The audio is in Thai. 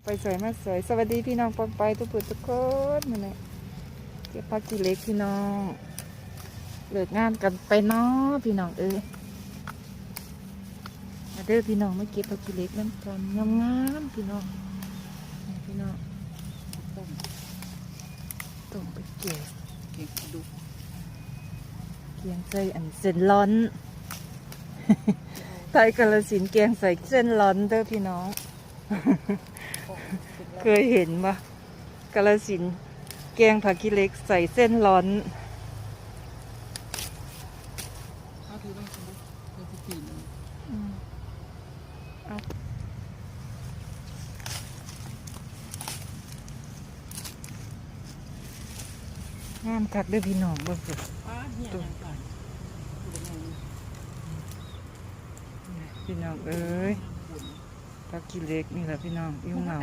ไปสวยมาสวยสวัสดีพี่น้องปองไปทุกผู้ทุกคนมาเนี่ยเก็บผักกีเล็กพี่น้องเลิกงานกันไปเนาะพี่น้องมาเด้อพี่น้องมาเก็บผักกีเล็กน้ำกันงามๆพี่น้องพี่น้องต้มไปเก็บดูเกียงใส่อันเส้นร้อน ไทยกาฬสินธุ์แกงใส่เส้นร้อนเด้อพี่น้อง เคยเห็นปะกาฬสินธุ์แกงผักขี้เหล็กใส่เส้นร้อนงามคักเด้อพี่น้องเบิ่งสิพี่น้องเอ้ยผักขี้เหล็กนี่แหละพี่น้องอิ่วเหงา